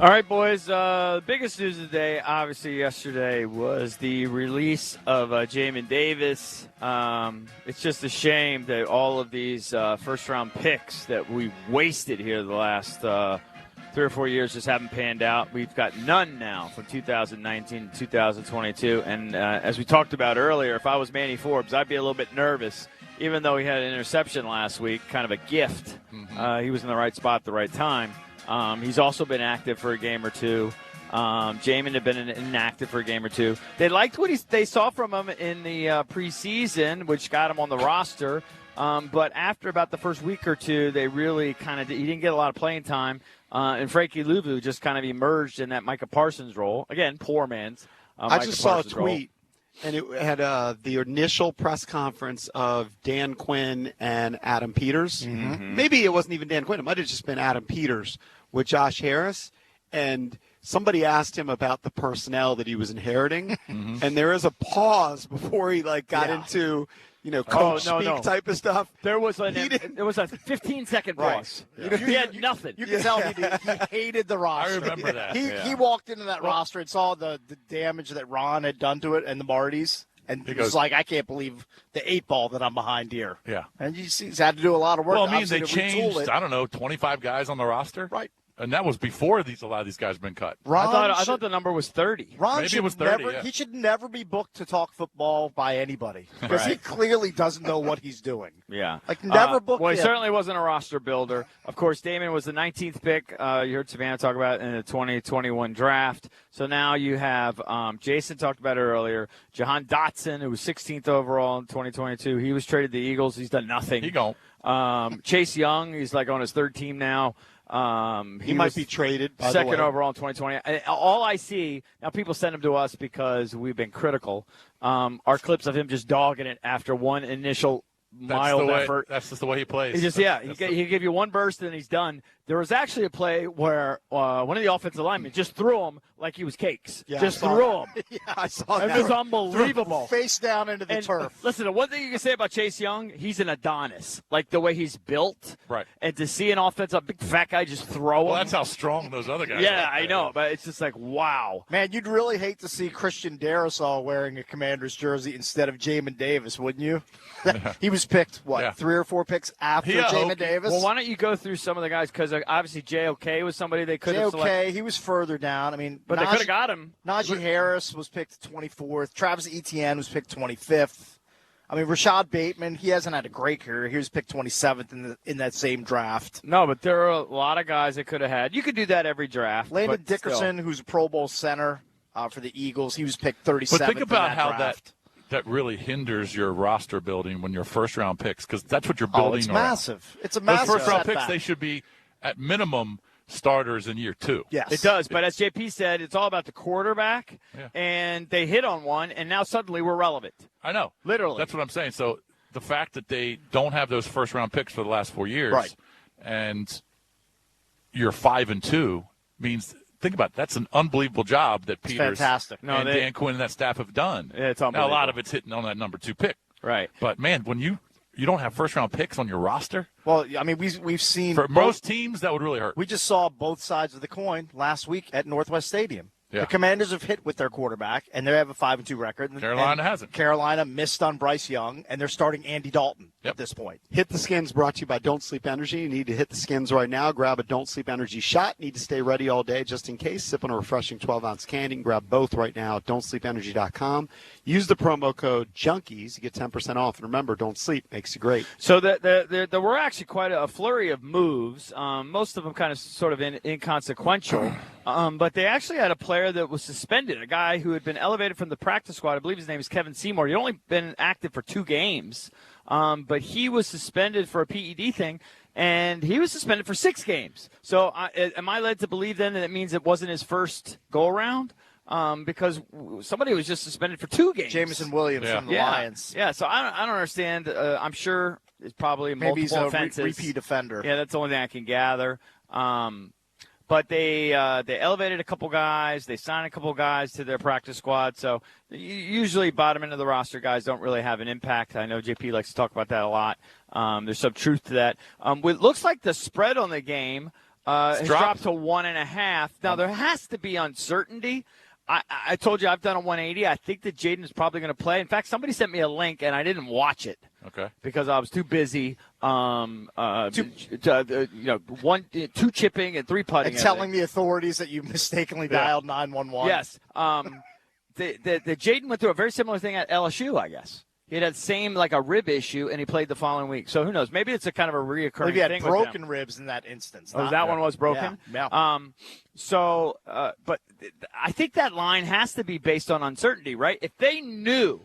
All right, boys. The biggest news of the day, obviously, yesterday was the release of Jamin Davis. It's just a shame that all of these first-round picks that we wasted here the last 3 or 4 years just haven't panned out. We've got none now from 2019 to 2022. And as we talked about earlier, if I was Manny Forbes, I'd be a little bit nervous, even though he had an interception last week, kind of a gift. He was in the right spot at the right time. He's also been active for a game or two. Jamin had been inactive for a game or two. They liked what they saw from him in the preseason, which got him on the roster. But after about the first week or two, they really he didn't get a lot of playing time. And Frankie Louvu just kind of emerged in that Micah Parsons role. Again, poor man's I just saw a tweet, role. And it had the initial press conference of Dan Quinn and Adam Peters. Maybe it wasn't even Dan Quinn. It might have just been Adam Peters with Josh Harris. And somebody asked him about the personnel that he was inheriting. And there is a pause before he got into coach speak type of stuff. There was a 15-second pause. Right. He had nothing. You can tell he hated the roster. I remember that. He walked into that roster and saw the damage that Ron had done to it and the Martys. And he was like, I can't believe the 8 ball that I'm behind here. Yeah. And he's had to do a lot of work. Well, I mean, they changed, 25 guys on the roster. Right. And that was before a lot of these guys have been cut. I thought the number was 30. Maybe it was 30, He should never be booked to talk football by anybody because he clearly doesn't know what he's doing. Yeah. Never booked Well, he him. certainly wasn't a roster builder. Of course, Damon was the 19th pick. You heard Savannah talk about in the 2021 draft. So now you have Jason talked about it earlier. Jahan Dotson, who was 16th overall in 2022. He was traded to the Eagles. He's done nothing. He gone. Chase Young, he's on his third team now. He might be traded. Second overall in 2020. All I see now, people send him to us because we've been critical. Are clips of him just dogging it after one initial mild effort. That's just the way he plays. He give you one burst and he's done. There was actually a play where one of the offensive linemen just threw him like he was cakes. Yeah, just threw him. I saw that. It was unbelievable. Face down into the turf. Listen, one thing you can say about Chase Young, he's an Adonis. Like the way he's built. Right. And to see an offensive big fat guy just throw him. Well, that's how strong those other guys are. Yeah, I know. But it's just like, wow. Man, you'd really hate to see Christian Darrisaw wearing a Commander's jersey instead of Jamin Davis, wouldn't you? He was picked, 3 or 4 picks after Jamin Davis? Well, why don't you go through some of the guys? Because obviously JOK was somebody they could have selected. JOK, he was further down. I mean, but they could have got him. Najee Harris was picked 24th. Travis Etienne was picked 25th. I mean, Rashad Bateman, he hasn't had a great career. He was picked 27th in that same draft. No, but there are a lot of guys they could have had. You could do that every draft. Landon Dickerson, who's a Pro Bowl center for the Eagles, he was picked 37th. But think about how draft. that really hinders your roster building when you're first-round picks, because that's what you're building. It's around. massive. It's a massive Those first-round setback. picks, they should be, at minimum, starters in year 2. Yes. It does, but as JP said, it's all about the quarterback, and they hit on one, and now suddenly we're relevant. I know. Literally. That's what I'm saying. So the fact that they don't have those first-round picks for the last 4 years, right, and you're 5-2 means – think about it. That's an unbelievable job that Peters and Dan Quinn and that staff have done. Yeah, it's unbelievable. Now, a lot of it's hitting on that number 2 pick. Right. But, man, when you don't have first-round picks on your roster. Well, I mean, we've seen. For most teams, that would really hurt. We just saw both sides of the coin last week at Northwest Stadium. Yeah. The Commanders have hit with their quarterback, and they have a 5-2 record. Carolina hasn't. Carolina missed on Bryce Young, and they're starting Andy Dalton at this point. Hit the Skins brought to you by Don't Sleep Energy. You need to hit the Skins right now. Grab a Don't Sleep Energy shot. Need to stay ready all day just in case. Sip on a refreshing 12-ounce candy. Grab both right now at don'tsleepenergy.com. Use the promo code JUNKIES. You get 10% off. And remember, don't sleep. Makes you great. So there were actually quite a flurry of moves. Most of them kind of sort of inconsequential. But they actually had a player that was suspended, a guy who had been elevated from the practice squad. I believe his name is Kevin Seymour. He'd only been active for 2 games. But he was suspended for a PED thing, and he was suspended for 6 games. So am I led to believe then that it means it wasn't his first go-around? Because somebody was just suspended for 2 games. Jameson Williams from the Lions. Yeah, so I don't understand. I'm sure it's probably multiple offenses. Maybe he's a repeat offender. Yeah, that's the only thing I can gather. But they elevated a couple guys. They signed a couple guys to their practice squad. So usually bottom end of the roster guys don't really have an impact. I know JP likes to talk about that a lot. There's some truth to that. It looks like the spread on the game has dropped to 1.5. Now, there has to be uncertainty. I told you I've done a 180. I think that Jayden is probably going to play. In fact, somebody sent me a link, and I didn't watch it. Okay. Because I was too busy, two chipping and 3 putting. And telling the authorities that you mistakenly dialed 911. Yes. The Jayden went through a very similar thing at LSU, I guess. He had same like a rib issue, and he played the following week. So who knows? Maybe it's a kind of a reoccurring Maybe he had thing broken ribs in that instance. Oh, that one was broken? Yeah. But I think that line has to be based on uncertainty, right? If they knew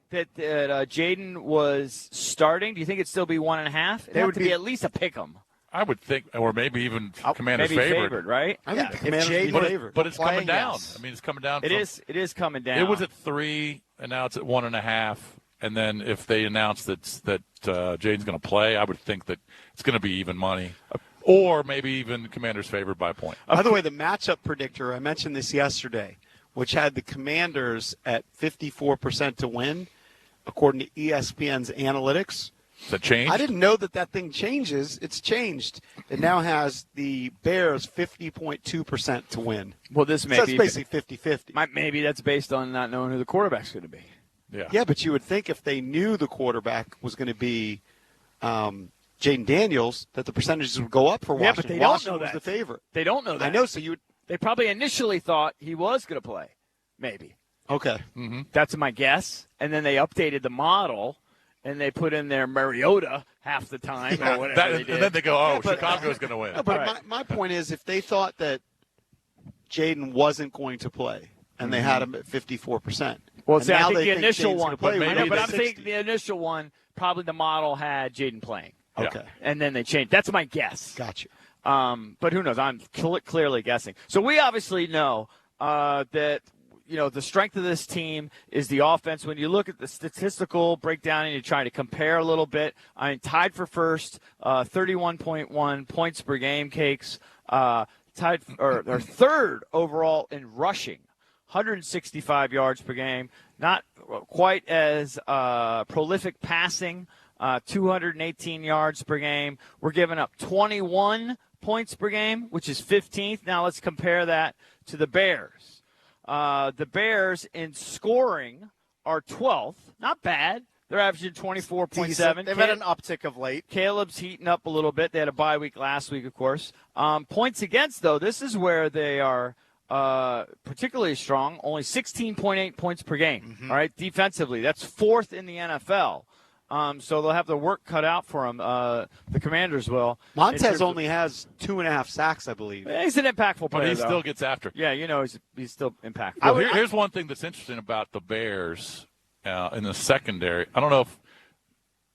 that Jayden was starting, do you think it'd still be 1.5? It would be at least a pick 'em. I would think, or maybe even Commanders favored, right? I think the Commanders be favored. But it's coming down. Yes. I mean, it's coming down. It is coming down. It was at 3, and now it's at 1.5. And then if they announce that Jayden's going to play, I would think that it's going to be even money, or maybe even Commanders favored by a point. By the way, the matchup predictor, I mentioned this yesterday, which had the Commanders at 54% to win, according to ESPN's analytics. Does that change? I didn't know that thing changes. It's changed. It now has the Bears 50.2% to win. Well, this may so be that's basically 50-50. Maybe that's based on not knowing who the quarterback's going to be. Yeah, but you would think if they knew the quarterback was going to be Jayden Daniels, that the percentages would go up for Washington. Yeah, but they don't Washington know that. was the favorite. They don't know that. I know. So they probably initially thought he was going to play. Maybe. Okay. Mm-hmm. That's my guess. And then they updated the model. And they put in their Mariota half the time or whatever they did. And then they go, Chicago's going to win. No, but my point is, if they thought that Jayden wasn't going to play and they had him at 54%. Well, see, I now think the initial Jayden's one. play, But I'm thinking the initial one, probably the model had Jayden playing. Okay. And then they changed. That's my guess. Gotcha. But who knows? I'm clearly guessing. So we obviously know that – the strength of this team is the offense. When you look at the statistical breakdown and you try to compare a little bit, tied for first, 31.1 points per game, Cakes. Tied or third overall in rushing, 165 yards per game. Not quite as prolific passing, 218 yards per game. We're giving up 21 points per game, which is 15th. Now let's compare that to the Bears. The Bears in scoring are 12th. Not bad. They're averaging 24.7. They've had an uptick of late. Caleb's heating up a little bit. They had a bye week last week, of course. Points against, though, this is where they are particularly strong. Only 16.8 points per game. Mm-hmm. All right, defensively. That's 4th in the NFL. So they'll have the work cut out for them. The Commanders will. Montez only has 2.5 sacks, I believe. He's an impactful player, but he still gets after. Yeah, he's still impactful. Well, here's one thing that's interesting about the Bears in the secondary. I don't know if,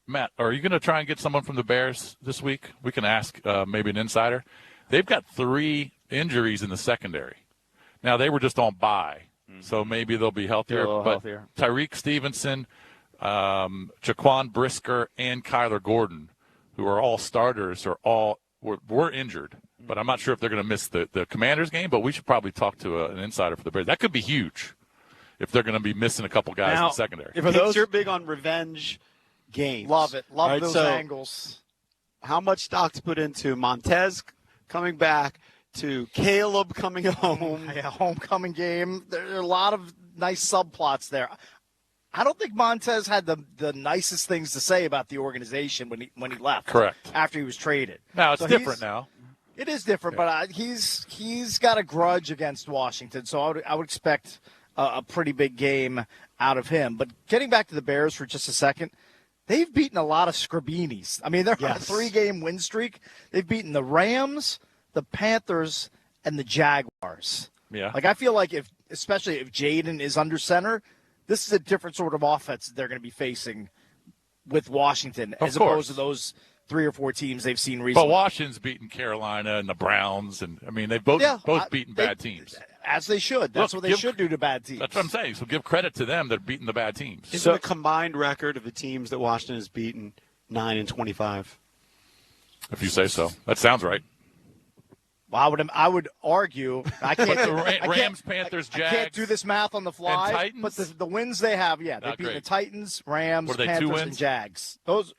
Matt, are you going to try and get someone from the Bears this week? We can ask maybe an insider. They've got 3 injuries in the secondary. Now, they were just on bye, so maybe they'll be healthier. Healthier. Tyreek Stevenson, Jaquan Brisker, and Kyler Gordon, who are all starters, were injured. But I'm not sure if they're going to miss the Commanders game, but we should probably talk to an insider for the Bears. That could be huge if they're going to be missing a couple guys in the secondary. If you're big on revenge games. Love it. Love those so angles. How much stock to put into Montez coming back, to Caleb coming home? Yeah, homecoming game. There are a lot of nice subplots there. I don't think Montez had the nicest things to say about the organization when he left. Correct. After he was traded. Now it's different now. It is different, but he's got a grudge against Washington, so I would expect a pretty big game out of him. But getting back to the Bears for just a second, they've beaten a lot of Scrabinis. I mean, they're on a 3-game win streak. They've beaten the Rams, the Panthers, and the Jaguars. Yeah. Like, I feel like especially if Jayden is under center, this is a different sort of offense that they're going to be facing with Washington as opposed to those 3 or 4 teams they've seen recently. But Washington's beaten Carolina and the Browns, and I mean they've both beaten bad teams. As they should. That's what they should do to bad teams. That's what I'm saying. So give credit to them. They're beating the bad teams. Isn't the combined record of the teams that Washington has beaten 9-25? If you say so. That sounds right. Well, I would argue. I can't. Rams, Panthers, Jags. I can't do this math on the fly. And Titans? But the wins they have, they beat the Titans, Rams, Panthers, and Jags. Those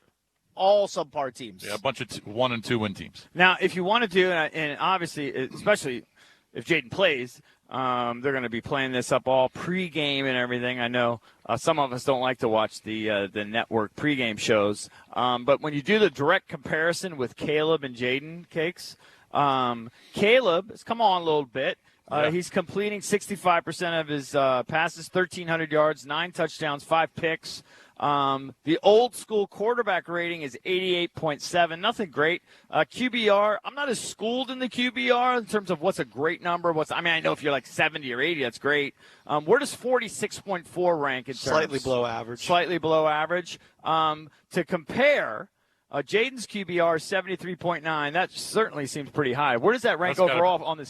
all subpar teams. Yeah, a bunch of 1 and 2 win teams. Now, if you want to do, and obviously, especially if Jayden plays, they're going to be playing this up all pregame and everything. I know some of us don't like to watch the network pregame shows, but when you do the direct comparison with Caleb and Jayden, Cakes, Caleb has come on a little bit. He's completing 65% of his passes, 1,300 yards, 9 touchdowns, 5 picks. The old school quarterback rating is 88.7. Nothing great. QBR, I'm not as schooled in the QBR in terms of what's a great number. I know if you're like 70 or 80, that's great. Where does 46.4 rank in terms? Slightly below average. Slightly below average. To compare, Jayden's QBR is 73.9. That certainly seems pretty high. Where does that rank overall on the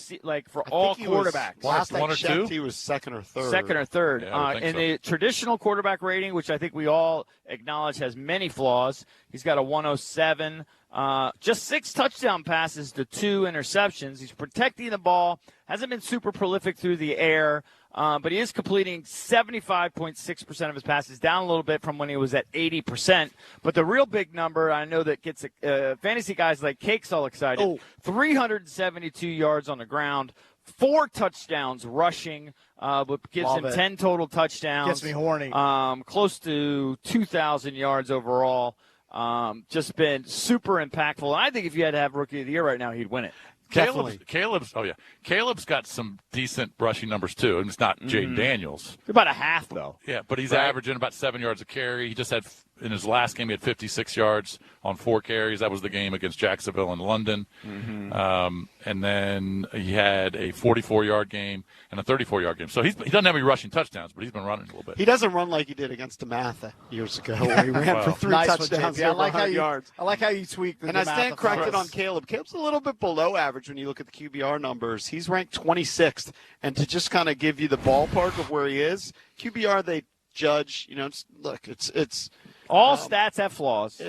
for all quarterbacks? Last one or two? He was second or third. Second or third. Yeah, In the traditional quarterback rating, which I think we all acknowledge has many flaws, he's got a 107. Just 6 touchdown passes to 2 interceptions. He's protecting the ball. Hasn't been super prolific through the air. But he is completing 75.6% of his passes, down a little bit from when he was at 80%. But the real big number, I know that gets fantasy guys like Cakes all excited, 372 yards on the ground, 4 touchdowns rushing, but gives him 10 total touchdowns. Gets me horny. Close to 2,000 yards overall. Just been super impactful. And I think if you had to have Rookie of the Year right now, he'd win it. Caleb's got some decent rushing numbers too, and it's not Jayden Daniels. About a half though. Yeah, but he's averaging about 7 yards a carry. He just had in his last game he had 56 yards on 4 carries. That was the game against Jacksonville in London. And then he had a 44-yard game and a 34-yard game. So he doesn't have any rushing touchdowns, but he's been running a little bit. He doesn't run like he did against DeMatha years ago, where he ran for 3 touchdowns over 100 yards. I like how you tweak the And I stand corrected on Caleb. Caleb's a little bit below average when you look at the QBR numbers. He's ranked 26th. And to just kind of give you the ballpark of where he is, QBR they judge, it's all stats have flaws.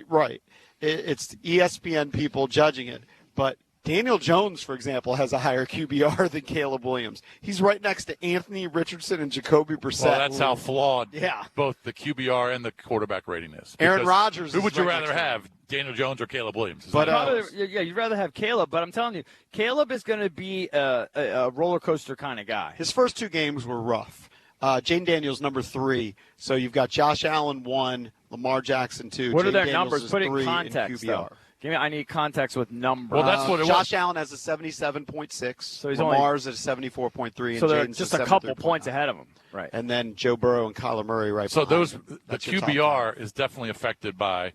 Right. It's ESPN people judging it. But Daniel Jones, for example, has a higher QBR than Caleb Williams. He's right next to Anthony Richardson and Jacoby Brissett. Well, that's how flawed both the QBR and the quarterback rating is. Aaron Rodgers. Who would you rather have, Daniel Jones or Caleb Williams? But you'd rather have Caleb. But I'm telling you, Caleb is going to be a roller coaster kind of guy. His first 2 games were rough. Jayden Daniels, number 3. So you've got Josh Allen 1, Lamar Jackson 2. What are their Daniels numbers? Put in 3 context, in though. I need context with numbers. Well, that's what it was. Josh Allen has a 77.6. So Lamar's at a 74.3. So they're Jaden's just a couple points ahead of him. Right. And then Joe Burrow and Kyler Murray right so behind the him. QBR is definitely affected by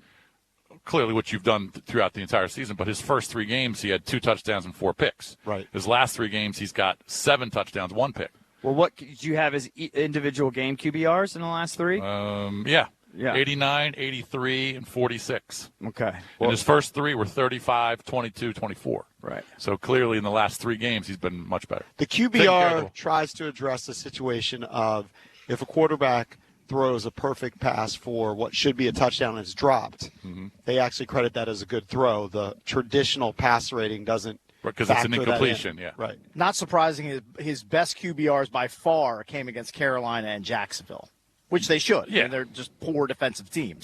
clearly what you've done throughout the entire season. But his first 3 games, he had 2 touchdowns and 4 picks. Right. His last 3 games, he's got 7 touchdowns, 1 pick. Well, what did you have as individual game QBRs in the last 3? Yeah. 89, 83, and 46. Okay. And his first 3 were 35, 22, 24. Right. So clearly in the last 3 games, he's been much better. The QBR tries to address the situation of if a quarterback throws a perfect pass for what should be a touchdown and it's dropped, they actually credit that as a good throw. The traditional pass rating doesn't. Because it's an incompletion, Right. Not surprising, his best QBRs by far came against Carolina and Jacksonville, which they should. Yeah. They're just poor defensive teams.